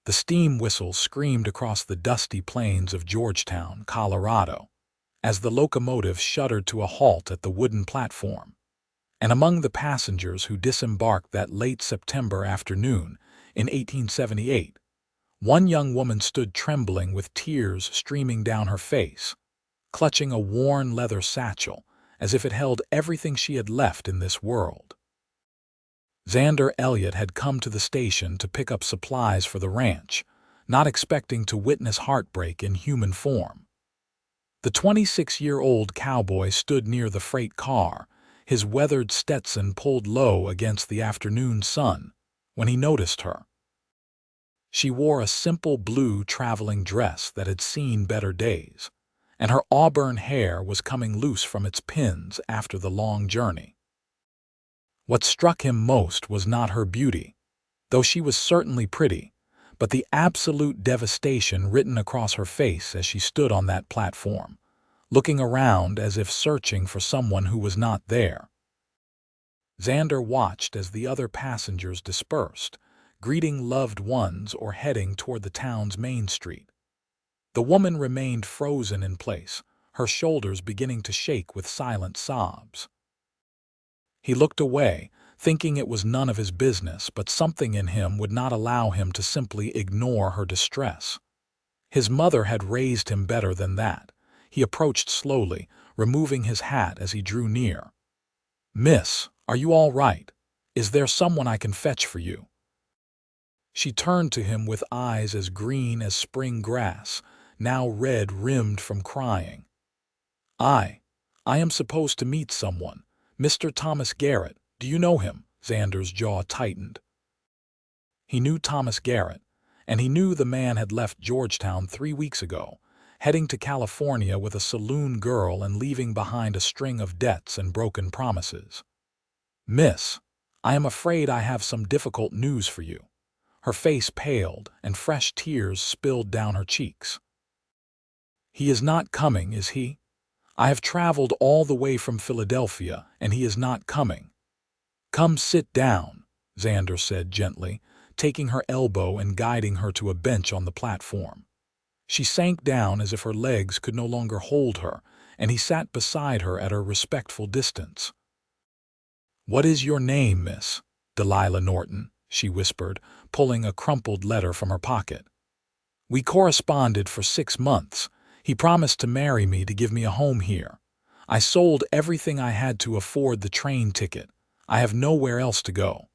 The steam whistle screamed across the dusty plains of Georgetown, Colorado, as the locomotive shuddered to a halt at the wooden platform. And among the passengers who disembarked that late September afternoon in 1878, one young woman stood trembling with tears streaming down her face, clutching a worn leather satchel as if it held everything she had left in this world. Xander Elliott had come to the station to pick up supplies for the ranch, not expecting to witness heartbreak in human form. The 26-year-old cowboy stood near the freight car, his weathered Stetson pulled low against the afternoon sun, when he noticed her. She wore a simple blue traveling dress that had seen better days, and her auburn hair was coming loose from its pins after the long journey. What struck him most was not her beauty, though she was certainly pretty, but the absolute devastation written across her face as she stood on that platform, looking around as if searching for someone who was not there. Xander watched as the other passengers dispersed, greeting loved ones or heading toward the town's main street. The woman remained frozen in place, her shoulders beginning to shake with silent sobs. He looked away, thinking it was none of his business, but something in him would not allow him to simply ignore her distress. His mother had raised him better than that. He approached slowly, removing his hat as he drew near. "Miss, are you all right? Is there someone I can fetch for you?" She turned to him with eyes as green as spring grass, now red-rimmed from crying. I am supposed to meet someone. Mr. Thomas Garrett, do you know him?" Xander's jaw tightened. He knew Thomas Garrett, and he knew the man had left Georgetown 3 weeks ago, heading to California with a saloon girl and leaving behind a string of debts and broken promises. "Miss, I am afraid I have some difficult news for you." Her face paled, and fresh tears spilled down her cheeks. "He is not coming, is he? I have traveled all the way from Philadelphia, and he is not coming." "Come sit down," Xander said gently, taking her elbow and guiding her to a bench on the platform. She sank down as if her legs could no longer hold her, and he sat beside her at a respectful distance. "What is your name, Miss?" "Delilah Norton," she whispered, pulling a crumpled letter from her pocket. "We corresponded for 6 months. He promised to marry me to give me a home here. I sold everything I had to afford the train ticket. I have nowhere else to go."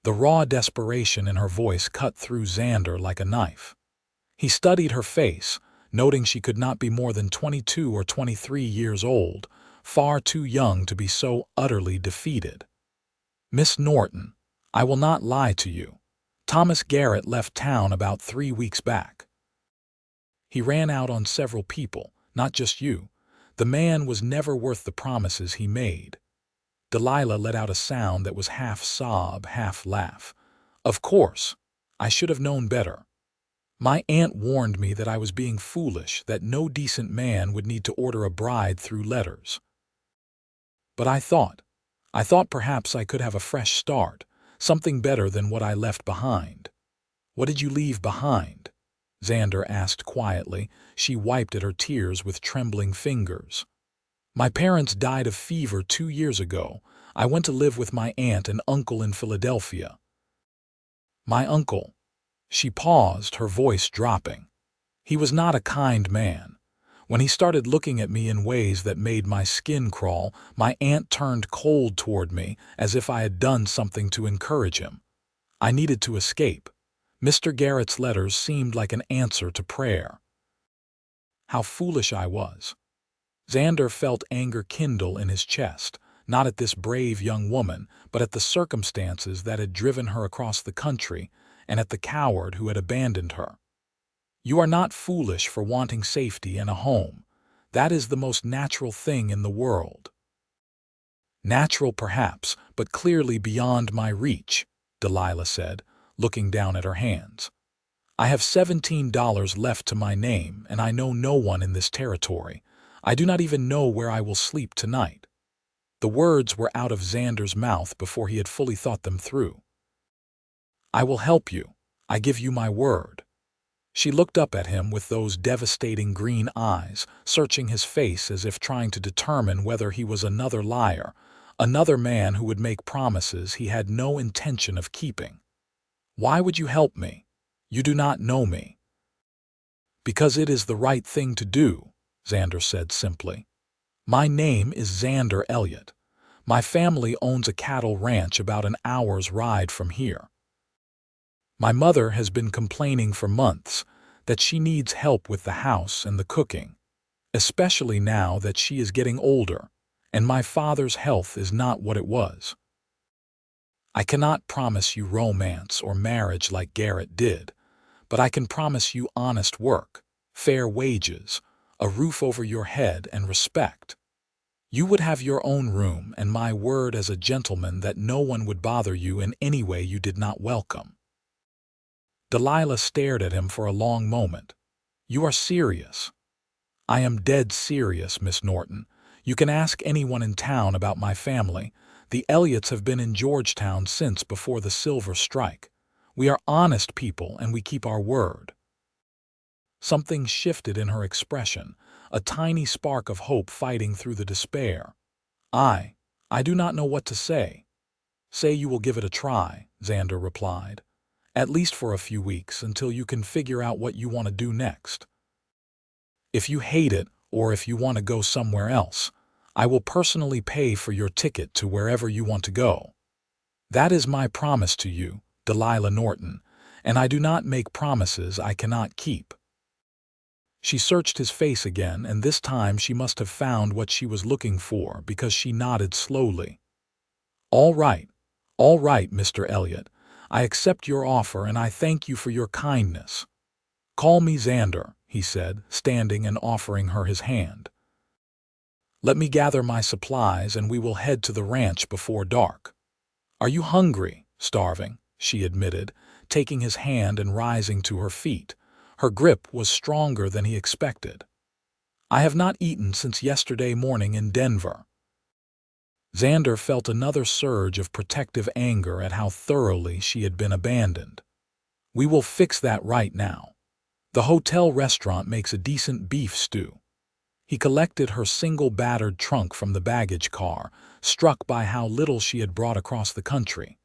The raw desperation in her voice cut through Xander like a knife. He studied her face, noting she could not be more than 22 or 23 years old, far too young to be so utterly defeated. "Miss Norton, I will not lie to you. Thomas Garrett left town about 3 weeks back. He ran out on several people, not just you. The man was never worth the promises he made." Delilah let out a sound that was half sob, half laugh. "Of course, I should have known better. My aunt warned me that I was being foolish, that no decent man would need to order a bride through letters. But I thought perhaps I could have a fresh start, something better than what I left behind." "What did you leave behind?" Xander asked quietly. She wiped at her tears with trembling fingers. "My parents died of fever 2 years ago. I went to live with my aunt and uncle in Philadelphia." "My uncle." She paused, her voice dropping. "He was not a kind man. When he started looking at me in ways that made my skin crawl, my aunt turned cold toward me as if I had done something to encourage him. I needed to escape. Mr. Garrett's letters seemed like an answer to prayer." How foolish I was. Xander felt anger kindle in his chest, not at this brave young woman, but at the circumstances that had driven her across the country, and at the coward who had abandoned her. "You are not foolish for wanting safety and a home. That is the most natural thing in the world." "Natural perhaps, but clearly beyond my reach," Delilah said, looking down at her hands. "I have $17 left to my name, and I know no one in this territory. I do not even know where I will sleep tonight." The words were out of Xander's mouth before he had fully thought them through. "I will help you. I give you my word." She looked up at him with those devastating green eyes, searching his face as if trying to determine whether he was another liar, another man who would make promises he had no intention of keeping. "Why would you help me? You do not know me." "Because it is the right thing to do," Xander said simply. "My name is Xander Elliott. My family owns a cattle ranch about an hour's ride from here. My mother has been complaining for months that she needs help with the house and the cooking, especially now that she is getting older, and my father's health is not what it was. I cannot promise you romance or marriage like Garrett did, but I can promise you honest work, fair wages, a roof over your head, and respect. You would have your own room and my word as a gentleman that no one would bother you in any way you did not welcome." Delilah stared at him for a long moment. "You are serious?" "I am dead serious, Miss Norton. You can ask anyone in town about my family. The Elliots have been in Georgetown since before the silver strike. We are honest people and we keep our word." Something shifted in her expression, a tiny spark of hope fighting through the despair. I do not know what to say." "Say you will give it a try," Xander replied. "At least for a few weeks until you can figure out what you want to do next. If you hate it or if you want to go somewhere else, I will personally pay for your ticket to wherever you want to go. That is my promise to you, Delilah Norton, and I do not make promises I cannot keep." She searched his face again, and this time she must have found what she was looking for because she nodded slowly. All right, Mr. Elliott. I accept your offer and I thank you for your kindness." "Call me Xander," he said, standing and offering her his hand. "Let me gather my supplies and we will head to the ranch before dark." "Are you hungry?" "Starving," she admitted, taking his hand and rising to her feet. Her grip was stronger than he expected. "I have not eaten since yesterday morning in Denver." Xander felt another surge of protective anger at how thoroughly she had been abandoned. "We will fix that right now. The hotel restaurant makes a decent beef stew." He collected her single battered trunk from the baggage car, struck by how little she had brought across the country.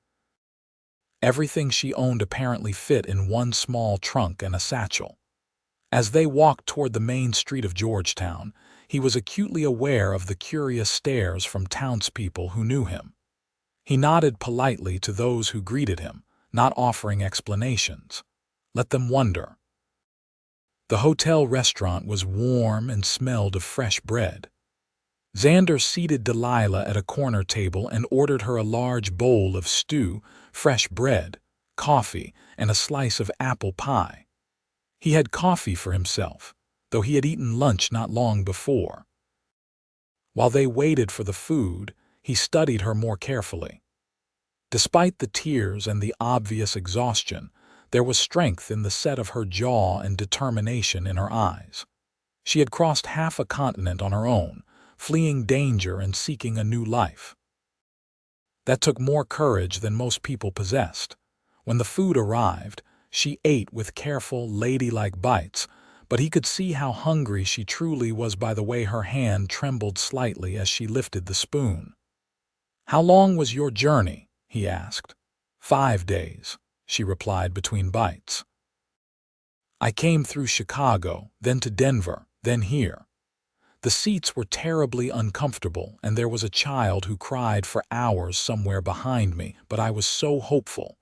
Everything she owned apparently fit in one small trunk and a satchel. As they walked toward the main street of Georgetown, he was acutely aware of the curious stares from townspeople who knew him. He nodded politely to those who greeted him, not offering explanations. Let them wonder. The hotel restaurant was warm and smelled of fresh bread. Xander seated Delilah at a corner table and ordered her a large bowl of stew, fresh bread, coffee, and a slice of apple pie. He had coffee for himself, though he had eaten lunch not long before. While they waited for the food, he studied her more carefully. Despite the tears and the obvious exhaustion, there was strength in the set of her jaw and determination in her eyes. She had crossed half a continent on her own, fleeing danger and seeking a new life. That took more courage than most people possessed. When the food arrived, she ate with careful, ladylike bites, but he could see how hungry she truly was by the way her hand trembled slightly as she lifted the spoon. "How long was your journey?" he asked. 5 days, she replied between bites. "I came through Chicago, then to Denver, then here. The seats were terribly uncomfortable, and there was a child who cried for hours somewhere behind me, but I was so hopeful.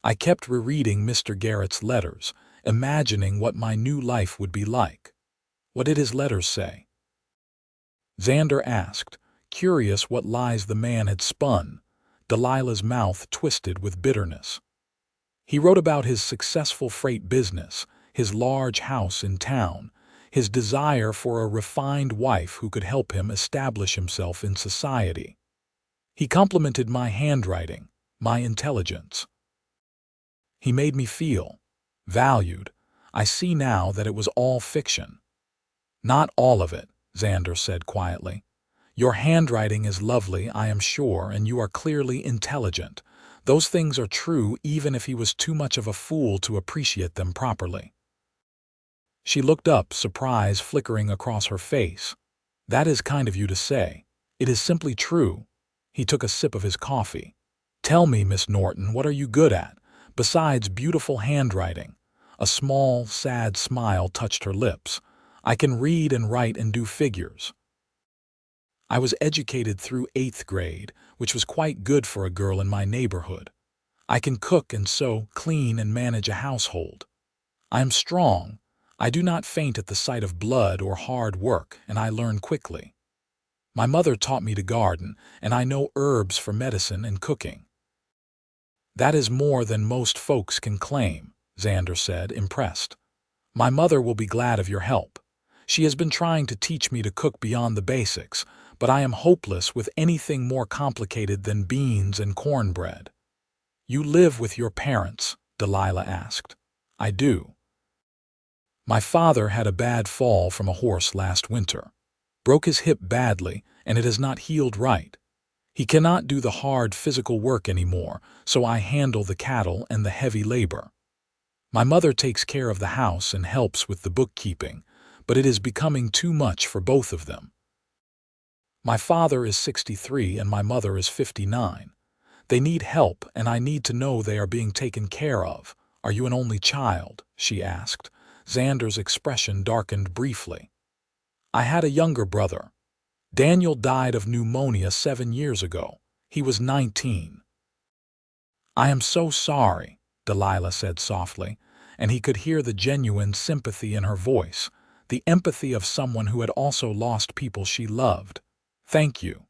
I kept rereading Mr. Garrett's letters, imagining what my new life would be like." "What did his letters say?" Xander asked, curious what lies the man had spun. Delilah's mouth twisted with bitterness. "He wrote about his successful freight business, his large house in town, his desire for a refined wife who could help him establish himself in society. He complimented my handwriting, my intelligence. He made me feel valued. I see now that it was all fiction." "Not all of it," Xander said quietly. "Your handwriting is lovely, I am sure, and you are clearly intelligent. Those things are true even if he was too much of a fool to appreciate them properly. She looked up, surprise flickering across her face. That is kind of you to say. It is simply true. He took a sip of his coffee. Tell me, Miss Norton, what are you good at, besides beautiful handwriting? A small, sad smile touched her lips. I can read and write and do figures. I was educated through 8th grade, which was quite good for a girl in my neighborhood. I can cook and sew, clean and manage a household. I am strong. I do not faint at the sight of blood or hard work, and I learn quickly. My mother taught me to garden, and I know herbs for medicine and cooking. That is more than most folks can claim, Xander said, impressed. My mother will be glad of your help. She has been trying to teach me to cook beyond the basics, but I am hopeless with anything more complicated than beans and cornbread. You live with your parents? Delilah asked. I do. My father had a bad fall from a horse last winter. Broke his hip badly, and it has not healed right. He cannot do the hard physical work anymore, so I handle the cattle and the heavy labor. My mother takes care of the house and helps with the bookkeeping, but it is becoming too much for both of them. My father is 63 and my mother is 59. They need help, and I need to know they are being taken care of. Are you an only child? She asked. Xander's expression darkened briefly. I had a younger brother. Daniel died of pneumonia 7 years ago. He was 19. I am so sorry, Delilah said softly, and he could hear the genuine sympathy in her voice, the empathy of someone who had also lost people she loved. Thank you.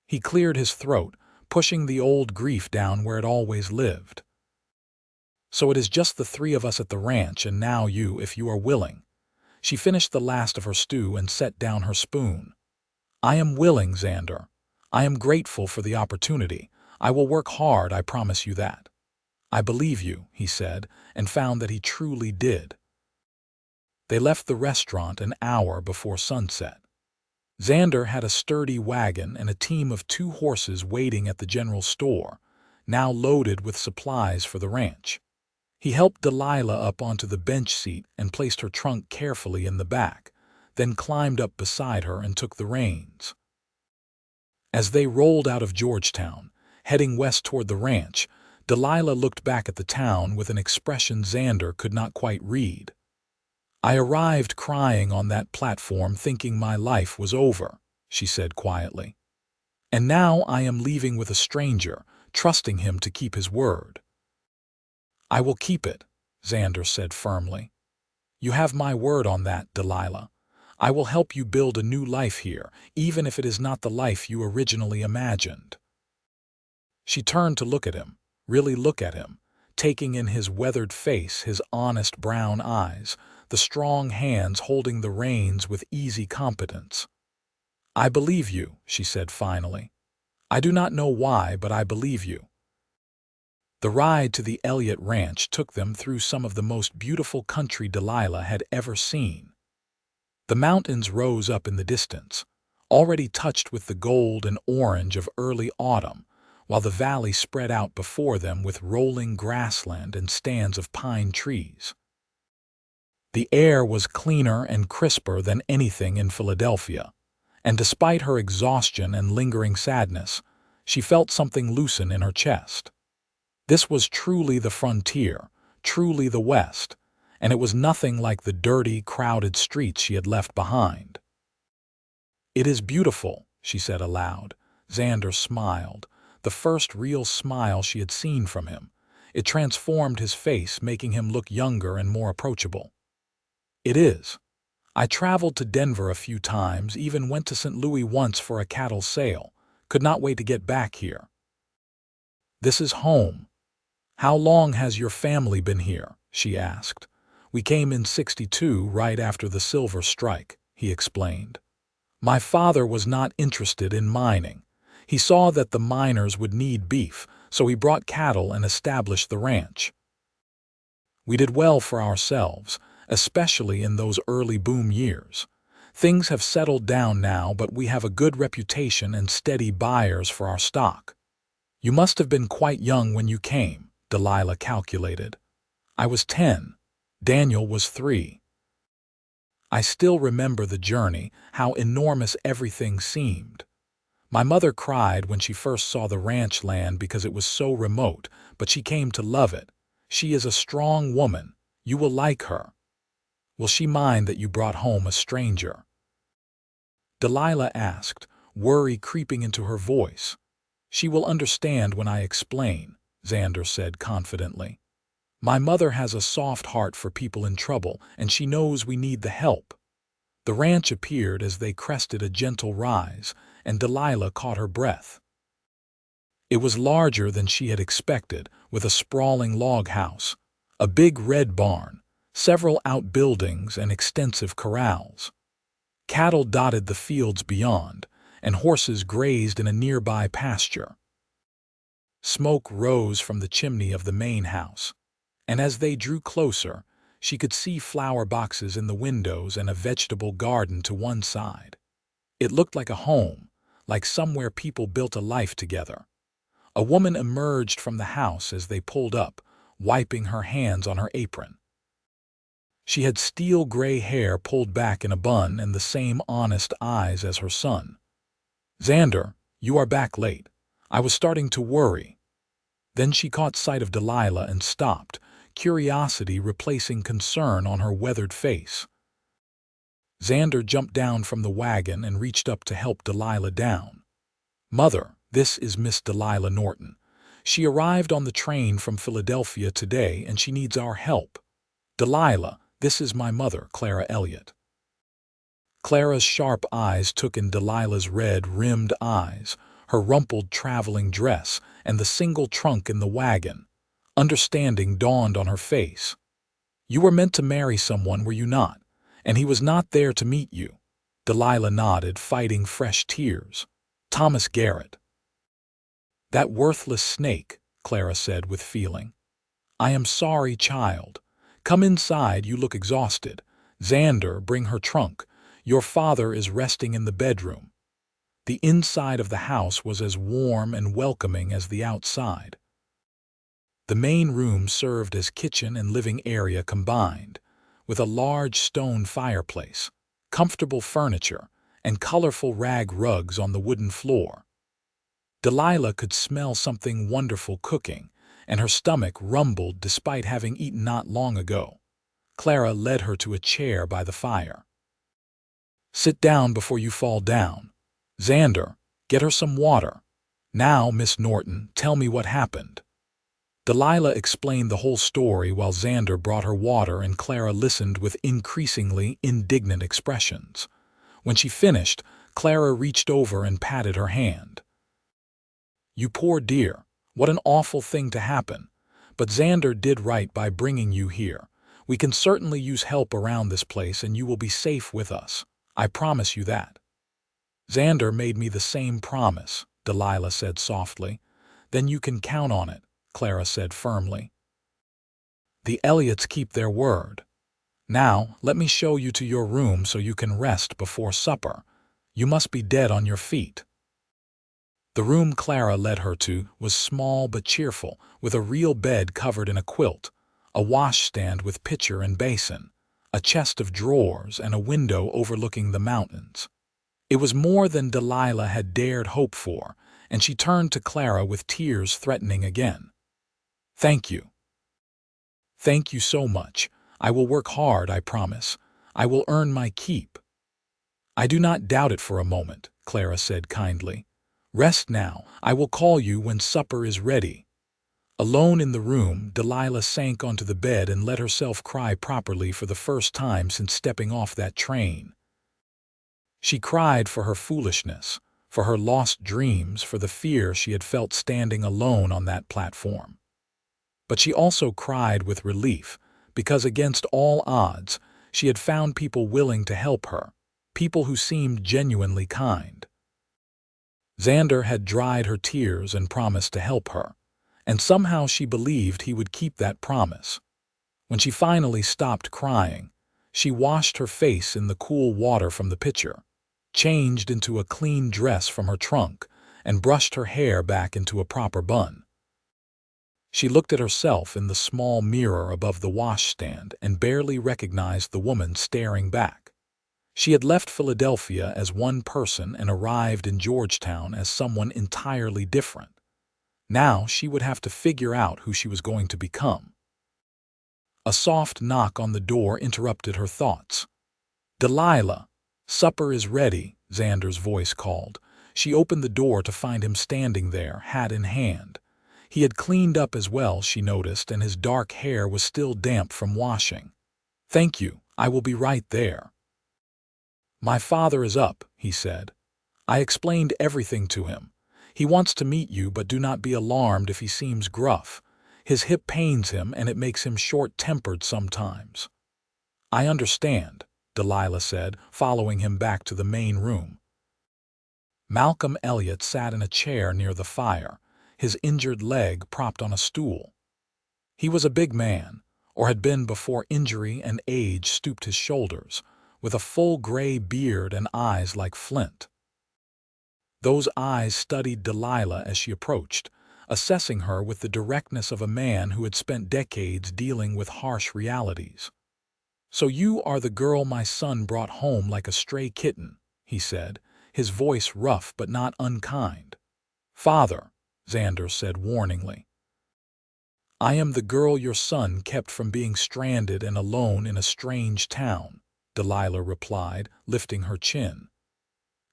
He cleared his throat, pushing the old grief down where it always lived. So it is just the 3 of us at the ranch, and now you, if you are willing. She finished the last of her stew and set down her spoon. I am willing, Xander. I am grateful for the opportunity. I will work hard, I promise you that. I believe you, he said, and found that he truly did. They left the restaurant an hour before sunset. Xander had a sturdy wagon and a team of 2 horses waiting at the general store, now loaded with supplies for the ranch. He helped Delilah up onto the bench seat and placed her trunk carefully in the back, then climbed up beside her and took the reins. As they rolled out of Georgetown, heading west toward the ranch, Delilah looked back at the town with an expression Xander could not quite read. I arrived crying on that platform thinking my life was over, she said quietly. And now I am leaving with a stranger, trusting him to keep his word. I will keep it, Xander said firmly. You have my word on that, Delilah. I will help you build a new life here, even if it is not the life you originally imagined. She turned to look at him, really look at him, taking in his weathered face, his honest brown eyes, the strong hands holding the reins with easy competence. I believe you, she said finally. I do not know why, but I believe you. The ride to the Elliott Ranch took them through some of the most beautiful country Delilah had ever seen. The mountains rose up in the distance, already touched with the gold and orange of early autumn, while the valley spread out before them with rolling grassland and stands of pine trees. The air was cleaner and crisper than anything in Philadelphia, and despite her exhaustion and lingering sadness, she felt something loosen in her chest. This was truly the frontier, truly the West, and it was nothing like the dirty, crowded streets she had left behind. It is beautiful, she said aloud. Xander smiled, the first real smile she had seen from him. It transformed his face, making him look younger and more approachable. It is. I traveled to Denver a few times, even went to St. Louis once for a cattle sale. Could not wait to get back here. This is home. How long has your family been here? She asked. We came in '62, right after the silver strike, he explained. My father was not interested in mining. He saw that the miners would need beef, so he brought cattle and established the ranch. We did well for ourselves, especially in those early boom years. Things have settled down now, but we have a good reputation and steady buyers for our stock. You must have been quite young when you came, Delilah calculated. I was 10. Daniel was 3. I still remember the journey, how enormous everything seemed. My mother cried when she first saw the ranch land because it was so remote, but she came to love it. She is a strong woman. You will like her. Will she mind that you brought home a stranger? Delilah asked, worry creeping into her voice. She will understand when I explain, Xander said confidently. My mother has a soft heart for people in trouble, and she knows we need the help. The ranch appeared as they crested a gentle rise, and Delilah caught her breath. It was larger than she had expected, with a sprawling log house, a big red barn, several outbuildings, and extensive corrals. Cattle dotted the fields beyond, and horses grazed in a nearby pasture. Smoke rose from the chimney of the main house, and as they drew closer, she could see flower boxes in the windows and a vegetable garden to one side. It looked like a home, like somewhere people built a life together. A woman emerged from the house as they pulled up, wiping her hands on her apron. She had steel-gray hair pulled back in a bun and the same honest eyes as her son. Xander, you are back late. I was starting to worry. Then she caught sight of Delilah and stopped, curiosity replacing concern on her weathered face. Xander jumped down from the wagon and reached up to help Delilah down. Mother, this is Miss Delilah Norton. She arrived on the train from Philadelphia today and she needs our help. Delilah, this is my mother, Xander Elliott. Clara's sharp eyes took in Delilah's red-rimmed eyes, her rumpled traveling dress, and the single trunk in the wagon. Understanding dawned on her face. You were meant to marry someone, were you not? And he was not there to meet you. Delilah nodded, fighting fresh tears. Thomas Garrett. That worthless snake, Clara said with feeling. I am sorry, child. Come inside, you look exhausted. Xander, bring her trunk. Your father is resting in the bedroom. The inside of the house was as warm and welcoming as the outside. The main room served as kitchen and living area combined, with a large stone fireplace, comfortable furniture, and colorful rag rugs on the wooden floor. Delilah could smell something wonderful cooking, and her stomach rumbled despite having eaten not long ago. Clara led her to a chair by the fire. Sit down before you fall down. Xander, get her some water. Now, Miss Norton, tell me what happened. Delilah explained the whole story while Xander brought her water and Clara listened with increasingly indignant expressions. When she finished, Clara reached over and patted her hand. You poor dear, what an awful thing to happen. But Xander did right by bringing you here. We can certainly use help around this place and you will be safe with us. I promise you that. Xander made me the same promise, Delilah said softly. Then you can count on it, Clara said firmly. The Elliots keep their word. Now, let me show you to your room so you can rest before supper. You must be dead on your feet. The room Clara led her to was small but cheerful, with a real bed covered in a quilt, a washstand with pitcher and basin, a chest of drawers, and a window overlooking the mountains. It was more than Delilah had dared hope for, and she turned to Clara with tears threatening again. Thank you. Thank you so much. I will work hard, I promise. I will earn my keep. I do not doubt it for a moment, Clara said kindly. Rest now. I will call you when supper is ready. Alone in the room, Delilah sank onto the bed and let herself cry properly for the first time since stepping off that train. She cried for her foolishness, for her lost dreams, for the fear she had felt standing alone on that platform. But she also cried with relief, because against all odds, she had found people willing to help her, people who seemed genuinely kind. Xander had dried her tears and promised to help her, and somehow she believed he would keep that promise. When she finally stopped crying, she washed her face in the cool water from the pitcher, changed into a clean dress from her trunk, and brushed her hair back into a proper bun. She looked at herself in the small mirror above the washstand and barely recognized the woman staring back. She had left Philadelphia as one person and arrived in Georgetown as someone entirely different. Now she would have to figure out who she was going to become. A soft knock on the door interrupted her thoughts. "Delilah, supper is ready," Xander's voice called. She opened the door to find him standing there, hat in hand. He had cleaned up as well, she noticed, and his dark hair was still damp from washing. "Thank you, I will be right there." "My father is up," he said. "I explained everything to him. He wants to meet you, but do not be alarmed if he seems gruff. His hip pains him and it makes him short-tempered sometimes." "I understand," Delilah said, following him back to the main room. Malcolm Elliott sat in a chair near the fire, his injured leg propped on a stool. He was a big man, or had been before injury and age stooped his shoulders, with a full gray beard and eyes like flint. Those eyes studied Delilah as she approached, assessing her with the directness of a man who had spent decades dealing with harsh realities. "So you are the girl my son brought home like a stray kitten," he said, his voice rough but not unkind. "Father," Xander said warningly. "I am the girl your son kept from being stranded and alone in a strange town," Delilah replied, lifting her chin.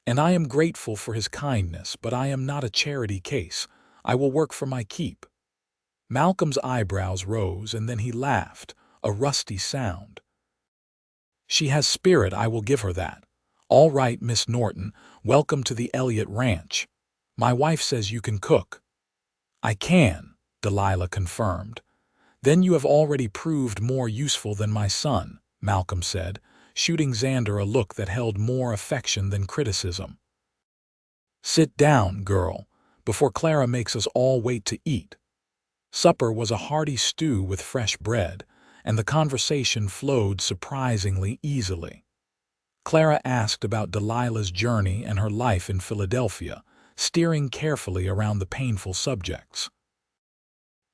"And I am grateful for his kindness, but I am not a charity case. I will work for my keep." Malcolm's eyebrows rose, and then he laughed, a rusty sound. "She has spirit, I will give her that. All right, Miss Norton, welcome to the Elliott Ranch. My wife says you can cook." "I can," Delilah confirmed. "Then you have already proved more useful than my son," Malcolm said, shooting Xander a look that held more affection than criticism. "Sit down, girl, before Clara makes us all wait to eat." Supper was a hearty stew with fresh bread, and the conversation flowed surprisingly easily. Clara asked about Delilah's journey and her life in Philadelphia, steering carefully around the painful subjects.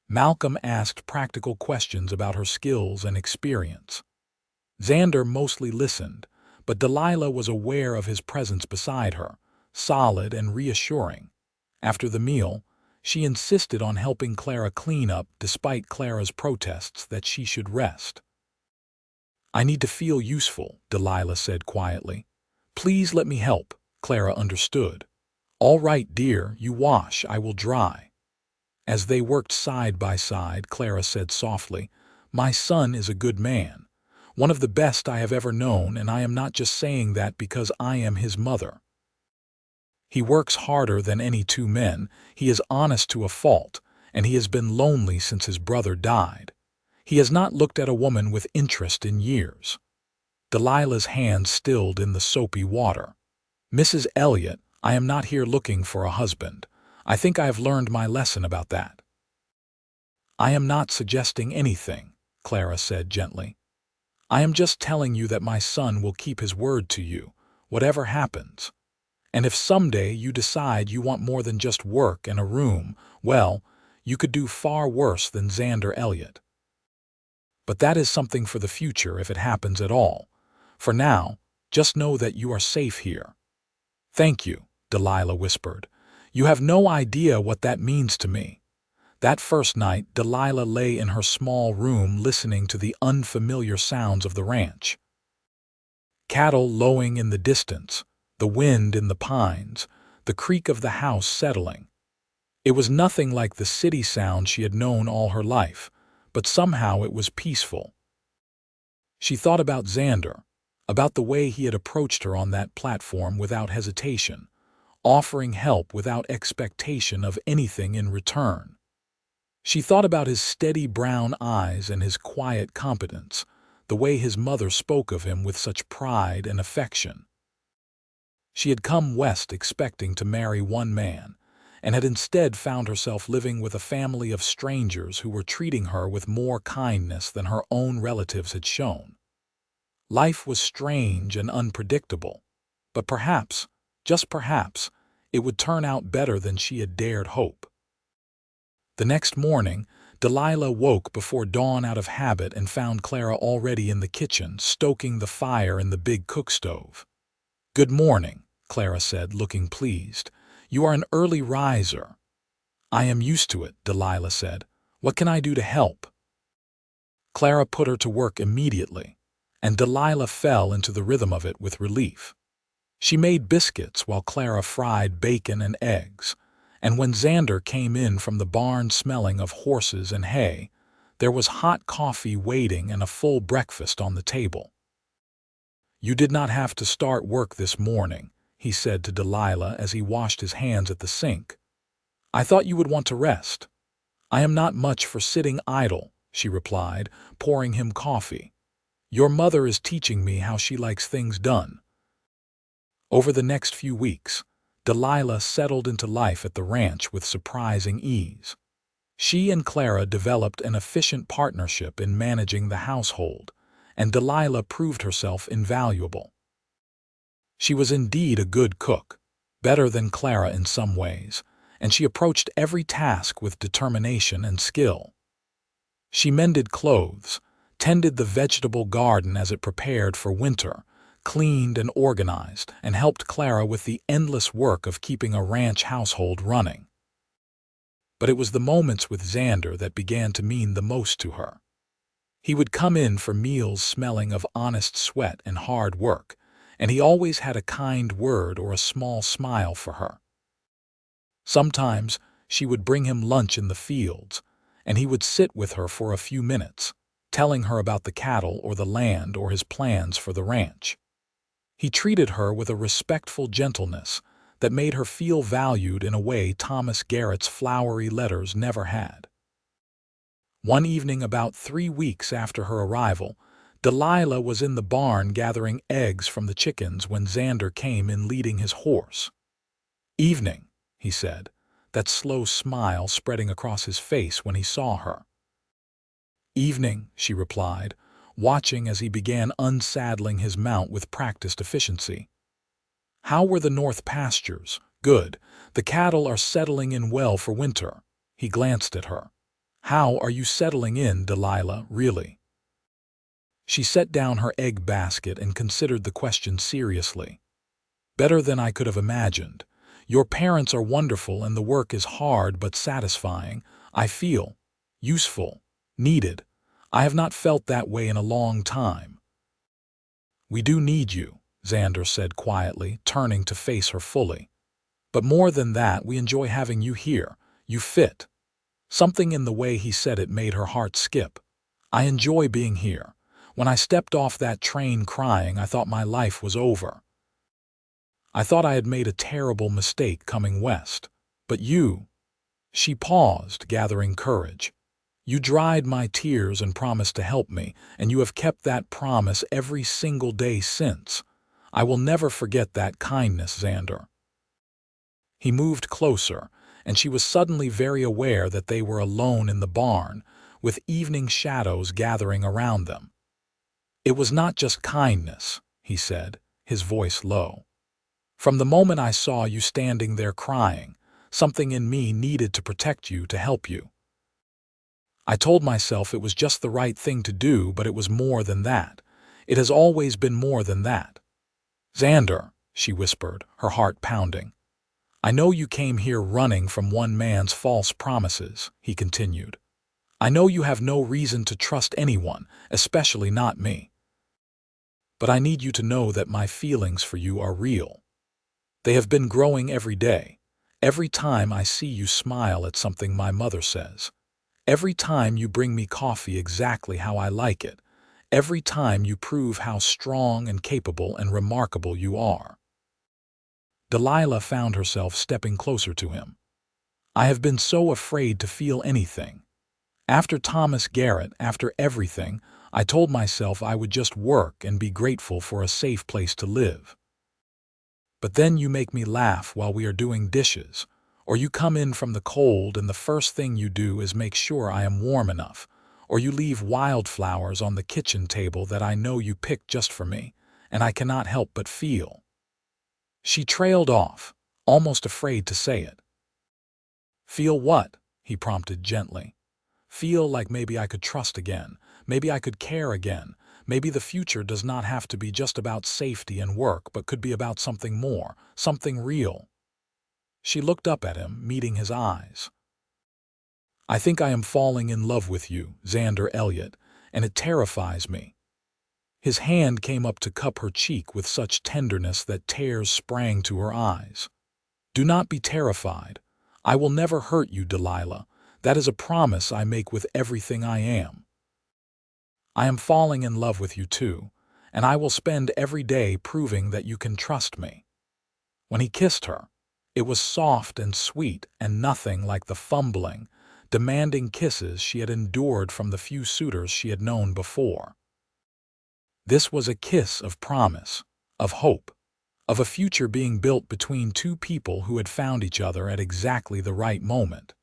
Malcolm asked practical questions about her skills and experience. Xander mostly listened, but Delilah was aware of his presence beside her, solid and reassuring. After the meal, she insisted on helping Clara clean up despite Clara's protests that she should rest. "I need to feel useful," Delilah said quietly. "Please let me help," Clara understood. "All right, dear, you wash, I will dry." As they worked side by side, Clara said softly, "My son is a good man. One of the best I have ever known, and I am not just saying that because I am his mother. He works harder than any two men, he is honest to a fault, and he has been lonely since his brother died. He has not looked at a woman with interest in years." Delilah's hands stilled in the soapy water. "Mrs. Elliott, I am not here looking for a husband. I think I have learned my lesson about that." "I am not suggesting anything," Clara said gently. "I am just telling you that my son will keep his word to you, whatever happens. And if someday you decide you want more than just work and a room, well, you could do far worse than Xander Elliott. But that is something for the future if it happens at all. For now, just know that you are safe here." "Thank you," Delilah whispered. "You have no idea what that means to me." That first night, Delilah lay in her small room listening to the unfamiliar sounds of the ranch. Cattle lowing in the distance, the wind in the pines, the creak of the house settling. It was nothing like the city sound she had known all her life, but somehow it was peaceful. She thought about Xander, about the way he had approached her on that platform without hesitation, offering help without expectation of anything in return. She thought about his steady brown eyes and his quiet competence, the way his mother spoke of him with such pride and affection. She had come west expecting to marry one man, and had instead found herself living with a family of strangers who were treating her with more kindness than her own relatives had shown. Life was strange and unpredictable, but perhaps, just perhaps, it would turn out better than she had dared hope. The next morning, Delilah woke before dawn out of habit and found Clara already in the kitchen, stoking the fire in the big cook stove. "Good morning," Clara said, looking pleased. "You are an early riser." "I am used to it," Delilah said. "What can I do to help?" Clara put her to work immediately, and Delilah fell into the rhythm of it with relief. She made biscuits while Clara fried bacon and eggs, and when Xander came in from the barn smelling of horses and hay, there was hot coffee waiting and a full breakfast on the table. "You did not have to start work this morning," he said to Delilah as he washed his hands at the sink. "I thought you would want to rest." "I am not much for sitting idle," she replied, pouring him coffee. "Your mother is teaching me how she likes things done." Over the next few weeks, Delilah settled into life at the ranch with surprising ease. She and Clara developed an efficient partnership in managing the household, and Delilah proved herself invaluable. She was indeed a good cook, better than Clara in some ways, and she approached every task with determination and skill. She mended clothes, tended the vegetable garden as it prepared for winter, cleaned and organized, and helped Clara with the endless work of keeping a ranch household running. But it was the moments with Xander that began to mean the most to her. He would come in for meals smelling of honest sweat and hard work, and he always had a kind word or a small smile for her. Sometimes she would bring him lunch in the fields, and he would sit with her for a few minutes, telling her about the cattle or the land or his plans for the ranch. He treated her with a respectful gentleness that made her feel valued in a way Thomas Garrett's flowery letters never had. One evening about 3 weeks after her arrival, Delilah was in the barn gathering eggs from the chickens when Xander came in leading his horse. "Evening," he said, that slow smile spreading across his face when he saw her. "Evening," she replied, watching as he began unsaddling his mount with practiced efficiency. "How were the north pastures?" "Good. The cattle are settling in well for winter." He glanced at her. "How are you settling in, Delilah, really?" She set down her egg basket and considered the question seriously. "Better than I could have imagined. Your parents are wonderful and the work is hard but satisfying. I feel useful, needed. I have not felt that way in a long time." "We do need you," Xander said quietly, turning to face her fully. "But more than that, we enjoy having you here. You fit." Something in the way he said it made her heart skip. "I enjoy being here. When I stepped off that train crying, I thought my life was over. I thought I had made a terrible mistake coming west. But you—" She paused, gathering courage. "You dried my tears and promised to help me, and you have kept that promise every single day since. I will never forget that kindness, Xander." He moved closer, and she was suddenly very aware that they were alone in the barn, with evening shadows gathering around them. "It was not just kindness," he said, his voice low. "From the moment I saw you standing there crying, something in me needed to protect you, to help you. I told myself it was just the right thing to do, but it was more than that. It has always been more than that." "Xander," she whispered, her heart pounding. "I know you came here running from one man's false promises," he continued. "I know you have no reason to trust anyone, especially not me. But I need you to know that my feelings for you are real. They have been growing every day. Every time I see you smile at something my mother says. Every time you bring me coffee exactly how I like it. Every time you prove how strong and capable and remarkable you are." Delilah found herself stepping closer to him. "I have been so afraid to feel anything. After Thomas Garrett, after everything, I told myself I would just work and be grateful for a safe place to live. But then you make me laugh while we are doing dishes, or you come in from the cold and the first thing you do is make sure I am warm enough, or you leave wildflowers on the kitchen table that I know you picked just for me, and I cannot help but feel." She trailed off, almost afraid to say it. "Feel what?" he prompted gently. "Feel like maybe I could trust again, maybe I could care again, maybe the future does not have to be just about safety and work but could be about something more, something real." She looked up at him, meeting his eyes. "I think I am falling in love with you, Xander Elliott, and it terrifies me." His hand came up to cup her cheek with such tenderness that tears sprang to her eyes. "Do not be terrified. I will never hurt you, Delilah. That is a promise I make with everything I am. I am falling in love with you too, and I will spend every day proving that you can trust me." When he kissed her, it was soft and sweet and nothing like the fumbling, demanding kisses she had endured from the few suitors she had known before. This was a kiss of promise, of hope, of a future being built between two people who had found each other at exactly the right moment.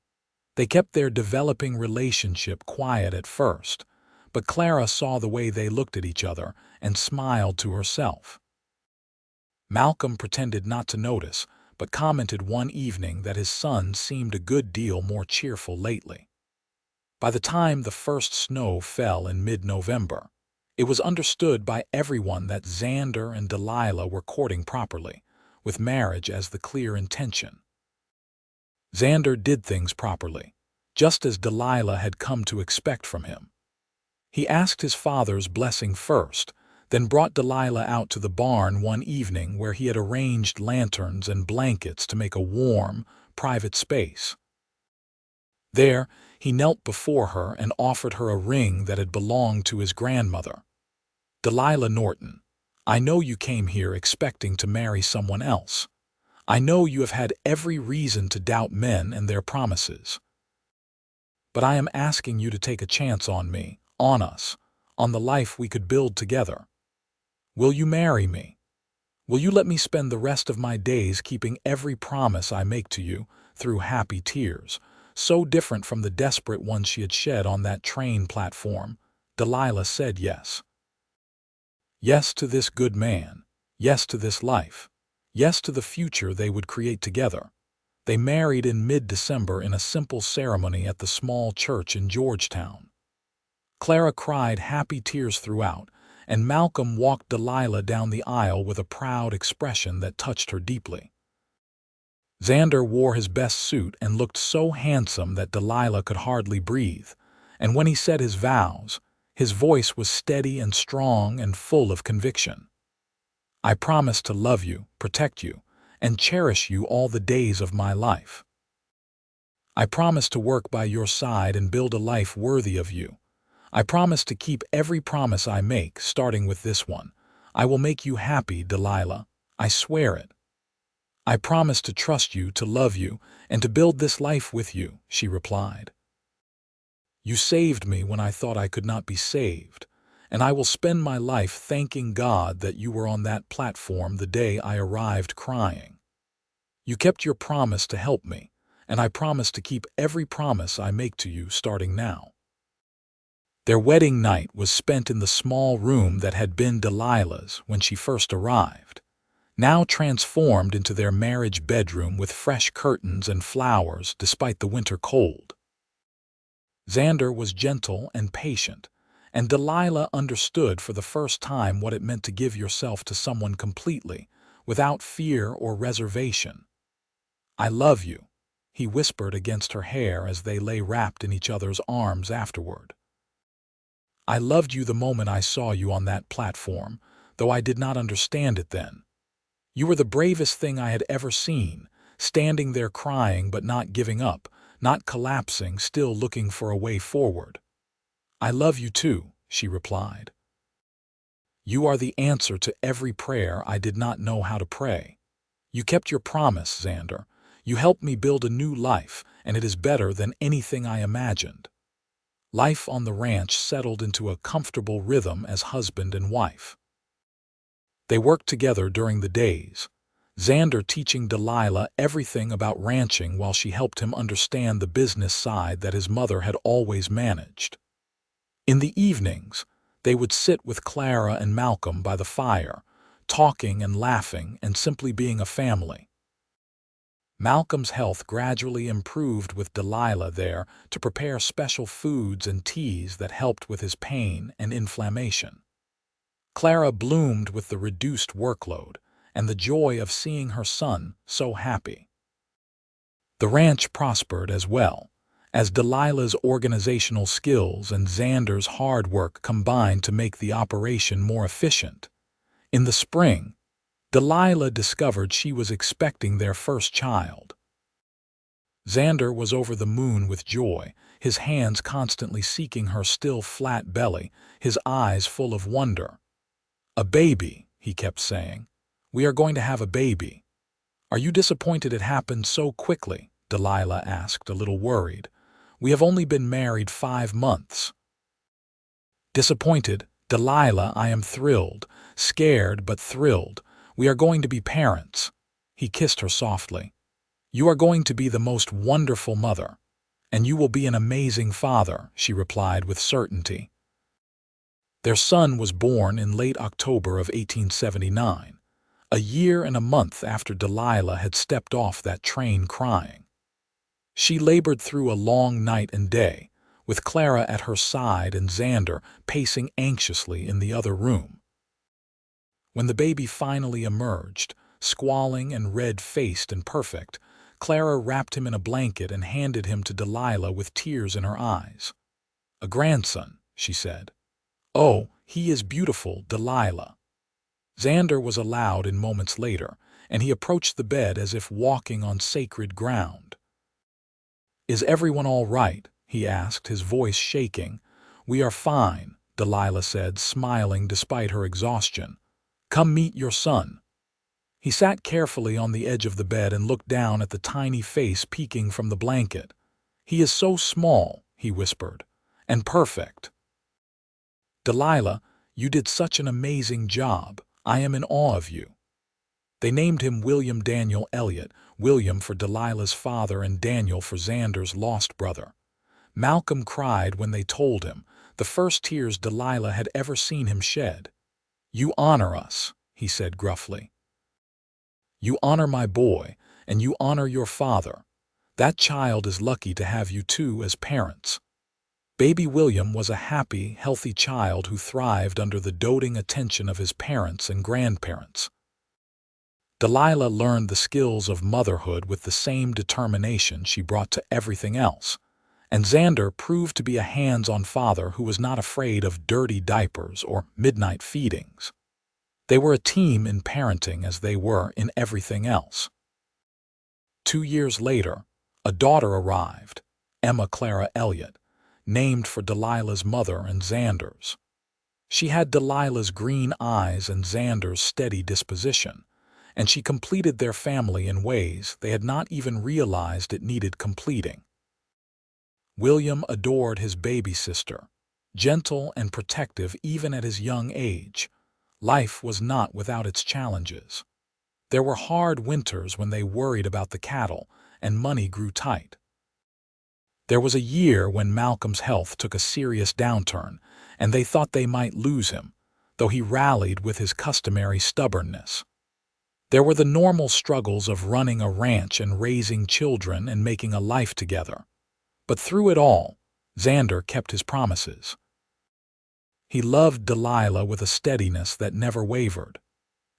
They kept their developing relationship quiet at first, but Clara saw the way they looked at each other and smiled to herself. Malcolm pretended not to notice, but commented one evening that his son seemed a good deal more cheerful lately. By the time the first snow fell in mid-November, it was understood by everyone that Xander and Delilah were courting properly, with marriage as the clear intention. Xander did things properly, just as Delilah had come to expect from him. He asked his father's blessing first, then brought Delilah out to the barn one evening where he had arranged lanterns and blankets to make a warm, private space. There, he knelt before her and offered her a ring that had belonged to his grandmother. "Delilah Norton, I know you came here expecting to marry someone else. I know you have had every reason to doubt men and their promises. But I am asking you to take a chance on me, on us, on the life we could build together. Will you marry me? Will you let me spend the rest of my days keeping every promise I make to you through happy tears, so different from the desperate ones she had shed on that train platform?" Delilah said yes. Yes to this good man, yes to this life, yes to the future they would create together. They married in mid-December in a simple ceremony at the small church in Georgetown. Clara cried happy tears throughout, and Malcolm walked Delilah down the aisle with a proud expression that touched her deeply. Xander wore his best suit and looked so handsome that Delilah could hardly breathe, and when he said his vows, his voice was steady and strong and full of conviction. "I promise to love you, protect you, and cherish you all the days of my life. I promise to work by your side and build a life worthy of you. I promise to keep every promise I make, starting with this one. I will make you happy, Delilah. I swear it. I promise to trust you, to love you, and to build this life with you," she replied. "You saved me when I thought I could not be saved, and I will spend my life thanking God that you were on that platform the day I arrived crying. You kept your promise to help me, and I promise to keep every promise I make to you starting now." Their wedding night was spent in the small room that had been Delilah's when she first arrived, now transformed into their marriage bedroom with fresh curtains and flowers despite the winter cold. Xander was gentle and patient, and Delilah understood for the first time what it meant to give yourself to someone completely, without fear or reservation. "I love you," he whispered against her hair as they lay wrapped in each other's arms afterward. "I loved you the moment I saw you on that platform, though I did not understand it then. You were the bravest thing I had ever seen, standing there crying but not giving up, not collapsing, still looking for a way forward." "I love you too," she replied. "You are the answer to every prayer I did not know how to pray. You kept your promise, Xander. You helped me build a new life, and it is better than anything I imagined." Life on the ranch settled into a comfortable rhythm as husband and wife. They worked together during the days, Xander teaching Delilah everything about ranching while she helped him understand the business side that his mother had always managed. In the evenings, they would sit with Clara and Malcolm by the fire, talking and laughing and simply being a family. Malcolm's health gradually improved with Delilah there to prepare special foods and teas that helped with his pain and inflammation. Clara bloomed with the reduced workload and the joy of seeing her son so happy. The ranch prospered as well, as Delilah's organizational skills and Xander's hard work combined to make the operation more efficient. In the spring, Delilah discovered she was expecting their first child. Xander was over the moon with joy, his hands constantly seeking her still flat belly, his eyes full of wonder. "A baby," he kept saying. "We are going to have a baby." "Are you disappointed it happened so quickly?" Delilah asked, a little worried. "We have only been married 5 months." "Disappointed? Delilah, I am thrilled, scared but thrilled. We are going to be parents." He kissed her softly. "You are going to be the most wonderful mother, and you will be an amazing father," she replied with certainty. Their son was born in late October of 1879, a year and a month after Delilah had stepped off that train crying. She labored through a long night and day, with Clara at her side and Xander pacing anxiously in the other room. When the baby finally emerged, squalling and red-faced and perfect, Clara wrapped him in a blanket and handed him to Delilah with tears in her eyes. "A grandson," she said. "Oh, he is beautiful, Delilah." Xander was allowed in moments later, and he approached the bed as if walking on sacred ground. "Is everyone all right?" he asked, his voice shaking. "We are fine," Delilah said, smiling despite her exhaustion. "Come meet your son." He sat carefully on the edge of the bed and looked down at the tiny face peeking from the blanket. "He is so small," he whispered, "and perfect." "Delilah, you did such an amazing job. I am in awe of you." They named him William Daniel Elliott, William for Delilah's father and Daniel for Xander's lost brother. Malcolm cried when they told him, the first tears Delilah had ever seen him shed. "You honor us," he said gruffly. "You honor my boy, and you honor your father. That child is lucky to have you two as parents." Baby William was a happy, healthy child who thrived under the doting attention of his parents and grandparents. Delilah learned the skills of motherhood with the same determination she brought to everything else, and Xander proved to be a hands-on father who was not afraid of dirty diapers or midnight feedings. They were a team in parenting as they were in everything else. 2 years later, a daughter arrived, Emma Clara Elliott, named for Delilah's mother and Xander's. She had Delilah's green eyes and Xander's steady disposition, and she completed their family in ways they had not even realized it needed completing. William adored his baby sister, gentle and protective even at his young age. Life was not without its challenges. There were hard winters when they worried about the cattle and money grew tight. There was a year when Malcolm's health took a serious downturn, and they thought they might lose him, though he rallied with his customary stubbornness. There were the normal struggles of running a ranch and raising children and making a life together. But through it all, Xander kept his promises. He loved Delilah with a steadiness that never wavered.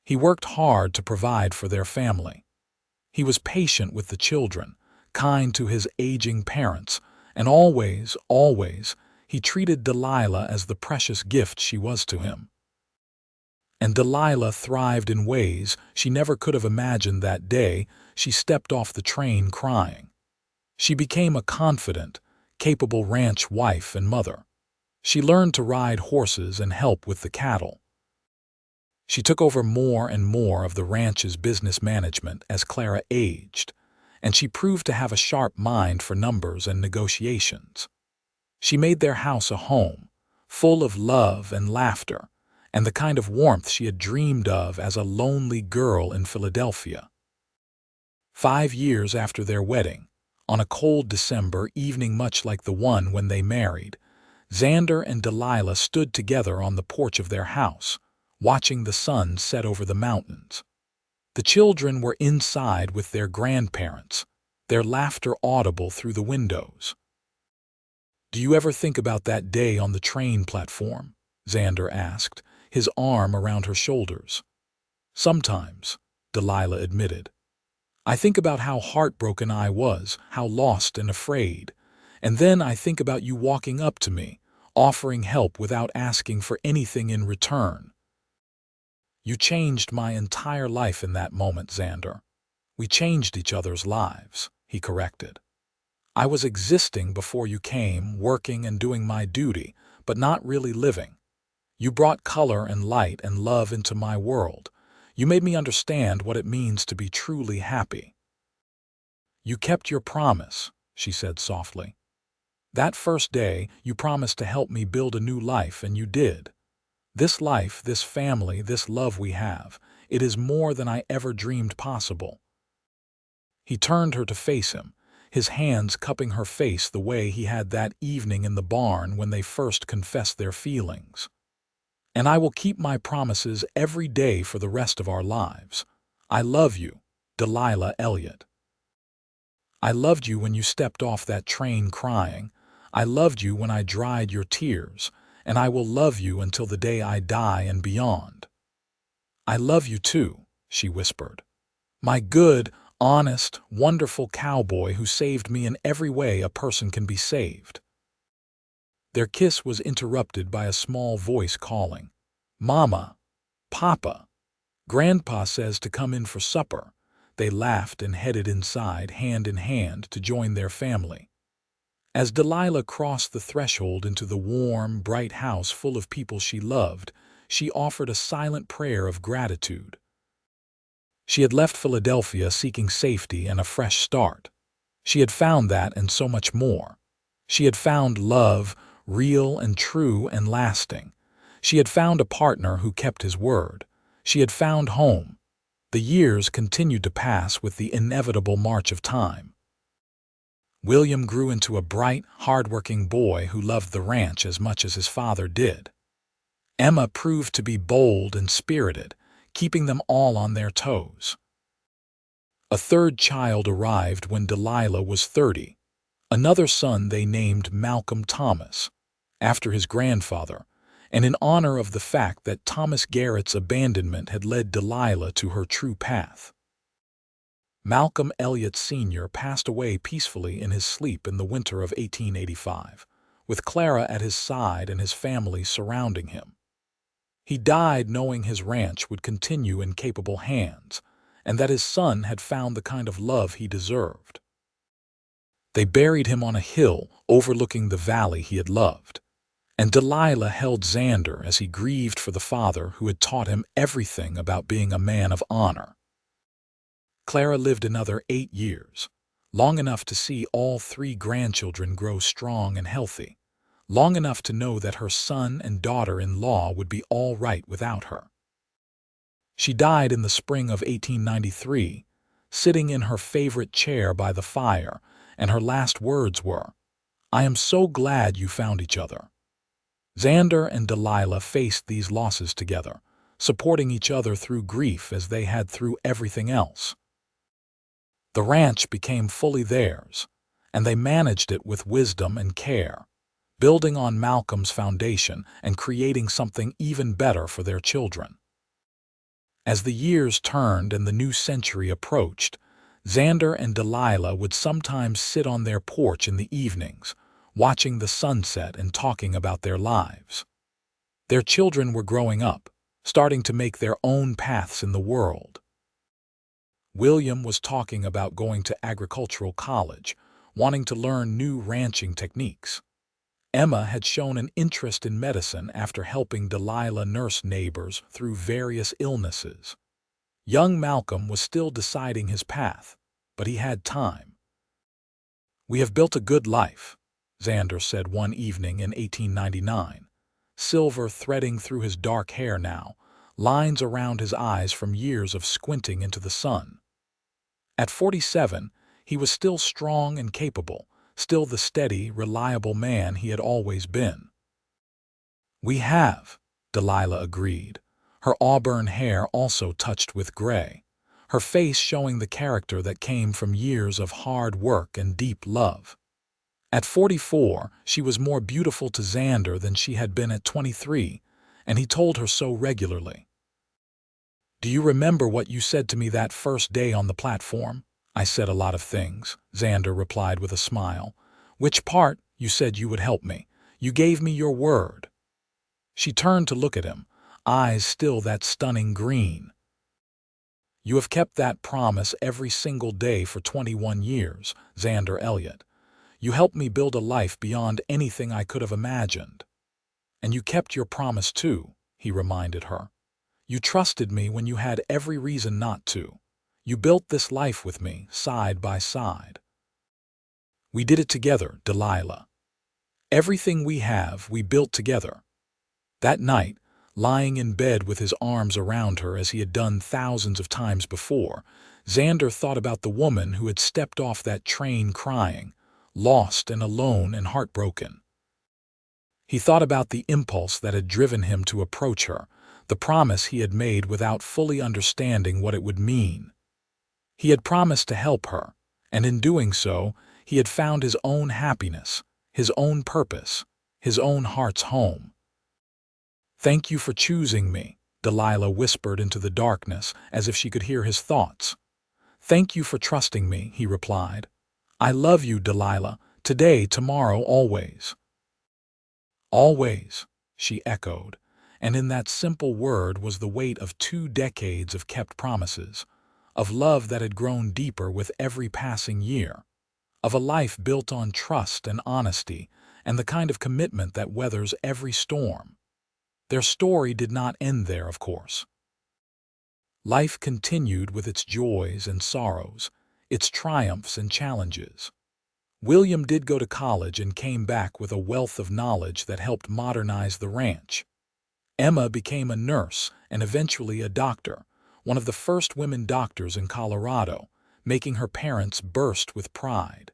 He worked hard to provide for their family. He was patient with the children, kind to his aging parents, and always, he treated Delilah as the precious gift she was to him. And Delilah thrived in ways she never could have imagined that day she stepped off the train crying. She became a confident, capable ranch wife and mother. She learned to ride horses and help with the cattle. She took over more and more of the ranch's business management as Clara aged, and she proved to have a sharp mind for numbers and negotiations. She made their house a home, full of love and laughter, and the kind of warmth she had dreamed of as a lonely girl in Philadelphia. 5 years after their wedding, on a cold December evening much like the one when they married, Xander and Delilah stood together on the porch of their house, watching the sun set over the mountains. The children were inside with their grandparents, their laughter audible through the windows. "Do you ever think about that day on the train platform?" Xander asked, his arm around her shoulders. "Sometimes," Delilah admitted. "I think about how heartbroken I was, how lost and afraid. And then I think about you walking up to me, offering help without asking for anything in return." "You changed my entire life in that moment, Xander. We changed each other's lives," he corrected. "I was existing before you came, working and doing my duty, but not really living. You brought color and light and love into my world. You made me understand what it means to be truly happy." "You kept your promise," she said softly. "That first day, you promised to help me build a new life, and you did. This life, this family, this love we have, it is more than I ever dreamed possible." He turned her to face him, his hands cupping her face the way he had that evening in the barn when they first confessed their feelings. "And I will keep my promises every day for the rest of our lives. I love you, Delilah Elliott. I loved you when you stepped off that train crying. I loved you when I dried your tears, and I will love you until the day I die and beyond." "I love you too," she whispered. "My good, honest, wonderful cowboy who saved me in every way a person can be saved." Their kiss was interrupted by a small voice calling, "Mama, Papa, Grandpa says to come in for supper." They laughed and headed inside, hand in hand, to join their family. As Delilah crossed the threshold into the warm, bright house full of people she loved, she offered a silent prayer of gratitude. She had left Philadelphia seeking safety and a fresh start. She had found that and so much more. She had found love, real and true and lasting. She had found a partner who kept his word. She had found home. The years continued to pass with the inevitable march of time. William grew into a bright, hard-working boy who loved the ranch as much as his father did. Emma proved to be bold and spirited, keeping them all on their toes. A third child arrived when Delilah was 30, another son they named Malcolm Thomas, after his grandfather, and in honor of the fact that Thomas Garrett's abandonment had led Delilah to her true path. Malcolm Elliott Sr. passed away peacefully in his sleep in the winter of 1885, with Clara at his side and his family surrounding him. He died knowing his ranch would continue in capable hands, and that his son had found the kind of love he deserved. They buried him on a hill overlooking the valley he had loved, and Delilah held Xander as he grieved for the father who had taught him everything about being a man of honor. Clara lived another 8 years, long enough to see all 3 grandchildren grow strong and healthy, long enough to know that her son and daughter-in-law would be all right without her. She died in the spring of 1893, sitting in her favorite chair by the fire, and her last words were, "I am so glad you found each other." Xander and Delilah faced these losses together, supporting each other through grief as they had through everything else. The ranch became fully theirs, and they managed it with wisdom and care, building on Malcolm's foundation and creating something even better for their children. As the years turned and the new century approached, Xander and Delilah would sometimes sit on their porch in the evenings, watching the sunset and talking about their lives. Their children were growing up, starting to make their own paths in the world. William was talking about going to agricultural college, wanting to learn new ranching techniques. Emma had shown an interest in medicine after helping Delilah nurse neighbors through various illnesses. Young Malcolm was still deciding his path, but he had time. "We have built a good life," Xander said one evening in 1899, silver threading through his dark hair now, lines around his eyes from years of squinting into the sun. At 47, he was still strong and capable, still the steady, reliable man he had always been. "We have," Delilah agreed, her auburn hair also touched with gray. her face showing the character that came from years of hard work and deep love. At 44, she was more beautiful to Xander than she had been at 23, and he told her so regularly. "Do you remember what you said to me that first day on the platform?" "I said a lot of things," Xander replied with a smile. "Which part?" "You said you would help me. You gave me your word." She turned to look at him, eyes still that stunning green. "You have kept that promise every single day for 21 years, Xander Elliott. You helped me build a life beyond anything I could have imagined." "And you kept your promise too," he reminded her. "You trusted me when you had every reason not to. You built this life with me, side by side. We did it together, Delilah. Everything we have, we built together." That night, lying in bed with his arms around her as he had done thousands of times before, Xander thought about the woman who had stepped off that train crying, lost and alone and heartbroken. He thought about the impulse that had driven him to approach her, the promise he had made without fully understanding what it would mean. He had promised to help her, and in doing so, he had found his own happiness, his own purpose, his own heart's home. "Thank you for choosing me," Delilah whispered into the darkness as if she could hear his thoughts. "Thank you for trusting me," he replied. "I love you, Delilah, today, tomorrow, always." "Always," she echoed, and in that simple word was the weight of 2 decades of kept promises, of love that had grown deeper with every passing year, of a life built on trust and honesty and the kind of commitment that weathers every storm. Their story did not end there, of course. Life continued with its joys and sorrows, its triumphs and challenges. William did go to college and came back with a wealth of knowledge that helped modernize the ranch. Emma became a nurse and eventually a doctor, one of the first women doctors in Colorado, making her parents burst with pride.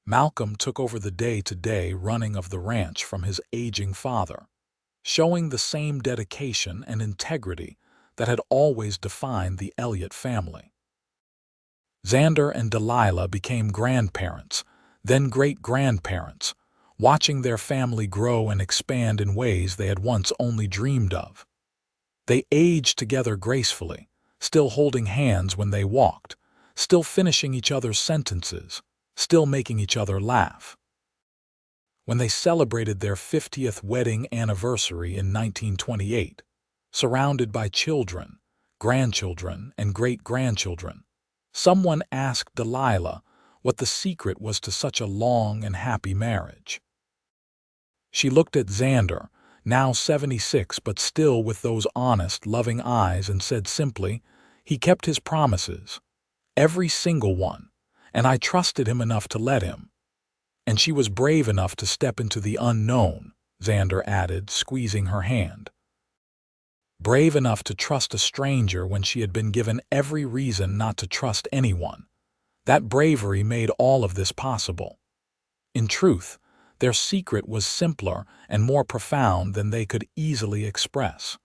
Malcolm took over the day-to-day running of the ranch from his aging father, showing the same dedication and integrity that had always defined the Elliott family. Xander and Delilah became grandparents, then great-grandparents, watching their family grow and expand in ways they had once only dreamed of. They aged together gracefully, still holding hands when they walked, still finishing each other's sentences, still making each other laugh. When they celebrated their 50th wedding anniversary in 1928, surrounded by children, grandchildren, and great-grandchildren, someone asked Delilah what the secret was to such a long and happy marriage. She looked at Xander, now 76 but still with those honest, loving eyes, and said simply, "He kept his promises, every single one, and I trusted him enough to let him." "And she was brave enough to step into the unknown," Xander added, squeezing her hand. "Brave enough to trust a stranger when she had been given every reason not to trust anyone. That bravery made all of this possible." In truth, their secret was simpler and more profound than they could easily express.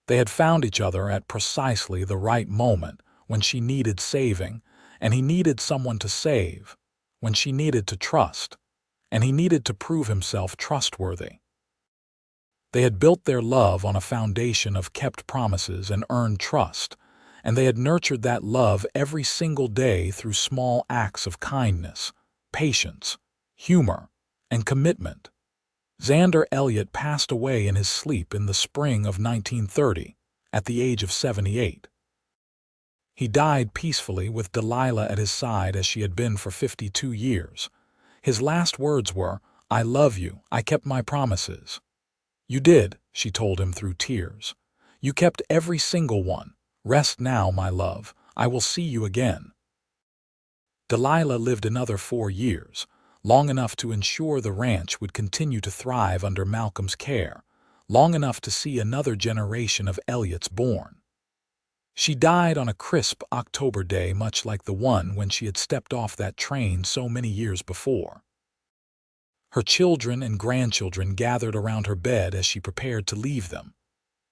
They had found each other at precisely the right moment, when she needed saving, and he needed someone to save, when she needed to trust, and he needed to prove himself trustworthy. They had built their love on a foundation of kept promises and earned trust, and they had nurtured that love every single day through small acts of kindness, patience, humor, and commitment. Xander Elliott passed away in his sleep in the spring of 1930, at the age of 78. He died peacefully with Delilah at his side as she had been for 52 years. His last words were, "I love you, I kept my promises." "You did," she told him through tears. "You kept every single one. Rest now, my love. I will see you again." Delilah lived another 4 years, long enough to ensure the ranch would continue to thrive under Malcolm's care, long enough to see another generation of Elliott's born. She died on a crisp October day, much like the one when she had stepped off that train so many years before. Her children and grandchildren gathered around her bed as she prepared to leave them.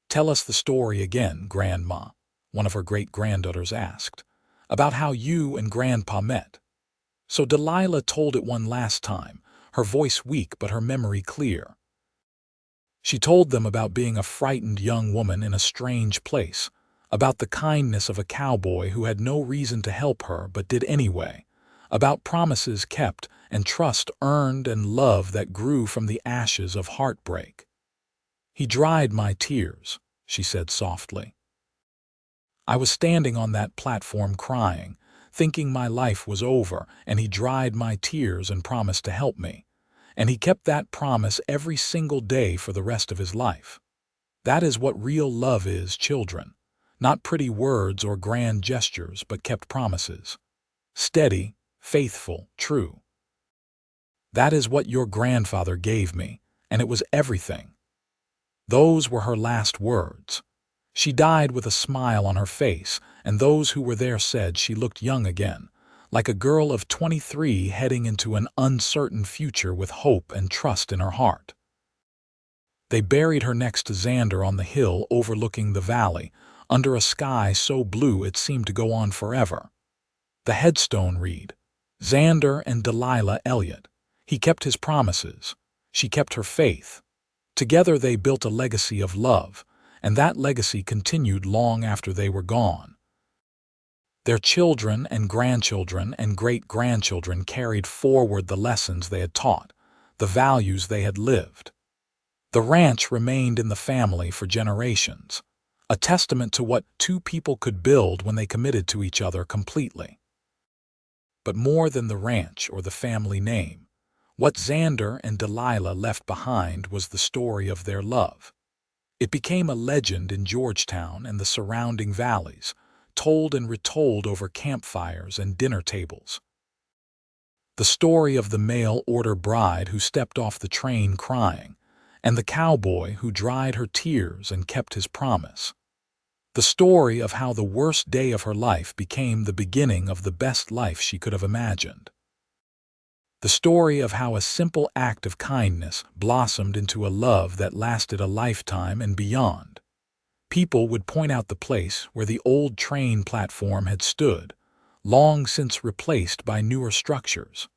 "Tell us the story again, Grandma," one of her great-granddaughters asked, "about how you and Grandpa met." So Delilah told it one last time, her voice weak but her memory clear. She told them about being a frightened young woman in a strange place, about the kindness of a cowboy who had no reason to help her but did anyway, about promises kept and trust earned and love that grew from the ashes of heartbreak. "He dried my tears," she said softly. "I was standing on that platform crying, thinking my life was over, and he dried my tears and promised to help me. And he kept that promise every single day for the rest of his life. That is what real love is, children. Not pretty words or grand gestures, but kept promises. Steady, faithful, true. That is what your grandfather gave me, and it was everything." Those were her last words. She died with a smile on her face, and those who were there said she looked young again, like a girl of 23 heading into an uncertain future with hope and trust in her heart. They buried her next to Xander on the hill overlooking the valley, under a sky so blue it seemed to go on forever. The headstone read, "Xander and Delilah Elliott. He kept his promises. She kept her faith. Together they built a legacy of love, and that legacy continued long after they were gone." Their children and grandchildren and great-grandchildren carried forward the lessons they had taught, the values they had lived. The ranch remained in the family for generations, a testament to what two people could build when they committed to each other completely. But more than the ranch or the family name, what Xander and Delilah left behind was the story of their love. It became a legend in Georgetown and the surrounding valleys, told and retold over campfires and dinner tables. The story of the mail-order bride who stepped off the train crying, and the cowboy who dried her tears and kept his promise. The story of how the worst day of her life became the beginning of the best life she could have imagined. The story of how a simple act of kindness blossomed into a love that lasted a lifetime and beyond. People would point out the place where the old train platform had stood, long since replaced by newer structures.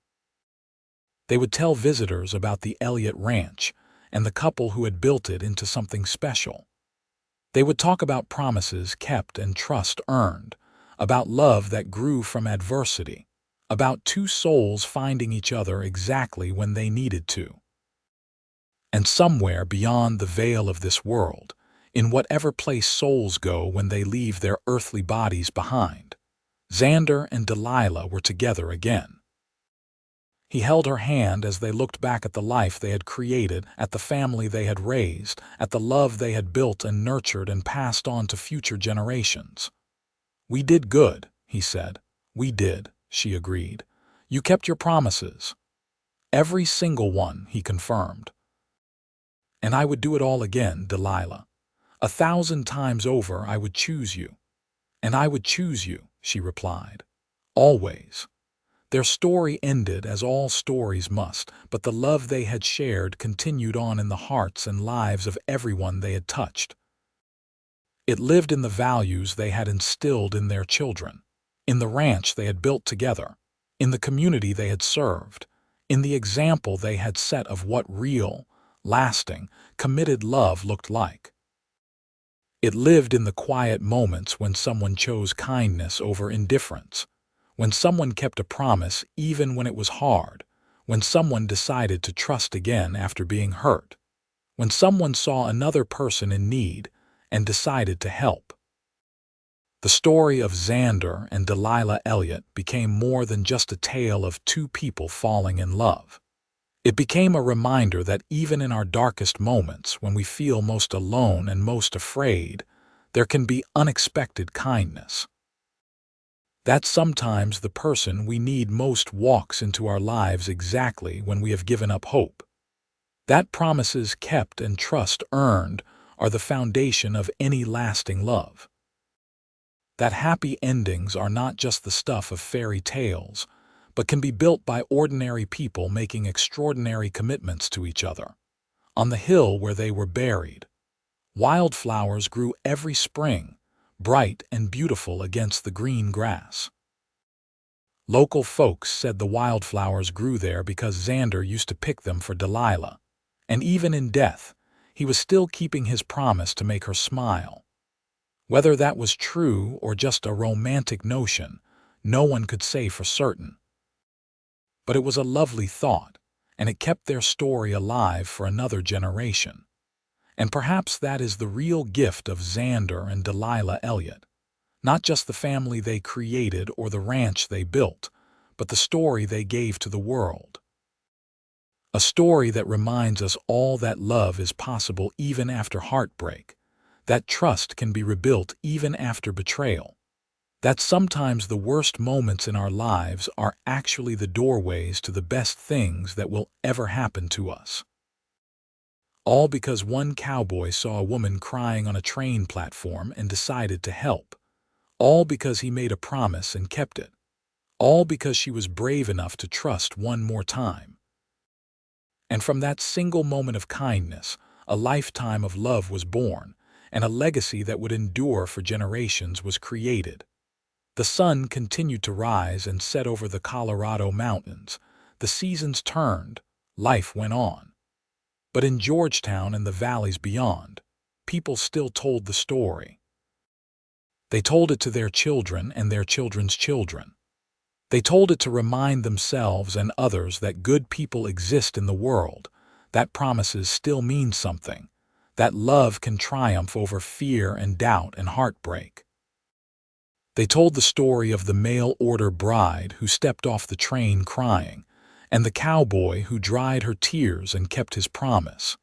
They would tell visitors about the Elliott Ranch and the couple who had built it into something special. They would talk about promises kept and trust earned, about love that grew from adversity, about two souls finding each other exactly when they needed to. And somewhere beyond the veil of this world, in whatever place souls go when they leave their earthly bodies behind, Xander and Delilah were together again. He held her hand as they looked back at the life they had created, at the family they had raised, at the love they had built and nurtured and passed on to future generations. "We did good," he said. "We did," she agreed. "You kept your promises." "Every single one," he confirmed. "And I would do it all again, Delilah. 1,000 times over I would choose you." "And I would choose you," she replied. "Always." Their story ended as all stories must, but the love they had shared continued on in the hearts and lives of everyone they had touched. It lived in the values they had instilled in their children, in the ranch they had built together, in the community they had served, in the example they had set of what real, lasting, committed love looked like. It lived in the quiet moments when someone chose kindness over indifference, when someone kept a promise even when it was hard, when someone decided to trust again after being hurt, when someone saw another person in need and decided to help. The story of Xander and Delilah Elliott became more than just a tale of two people falling in love. It became a reminder that even in our darkest moments, when we feel most alone and most afraid, there can be unexpected kindness. That sometimes the person we need most walks into our lives exactly when we have given up hope. That promises kept and trust earned are the foundation of any lasting love. That happy endings are not just the stuff of fairy tales, but can be built by ordinary people making extraordinary commitments to each other. On the hill where they were buried, wildflowers grew every spring, bright and beautiful against the green grass. Local folks said the wildflowers grew there because Xander used to pick them for Delilah, and even in death, he was still keeping his promise to make her smile. Whether that was true or just a romantic notion, no one could say for certain. But it was a lovely thought, and it kept their story alive for another generation. And perhaps that is the real gift of Xander and Delilah Elliott. Not just the family they created or the ranch they built, but the story they gave to the world. A story that reminds us all that love is possible even after heartbreak, that trust can be rebuilt even after betrayal, that sometimes the worst moments in our lives are actually the doorways to the best things that will ever happen to us. All because one cowboy saw a woman crying on a train platform and decided to help. All because he made a promise and kept it. All because she was brave enough to trust one more time. And from that single moment of kindness, a lifetime of love was born, and a legacy that would endure for generations was created. The sun continued to rise and set over the Colorado mountains. The seasons turned, life went on. But in Georgetown and the valleys beyond, people still told the story. They told it to their children and their children's children. They told it to remind themselves and others that good people exist in the world, that promises still mean something, that love can triumph over fear and doubt and heartbreak. They told the story of the mail-order bride who stepped off the train crying, and the cowboy who dried her tears and kept his promise.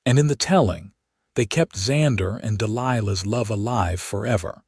And in the telling, they kept Xander and Delilah's love alive forever.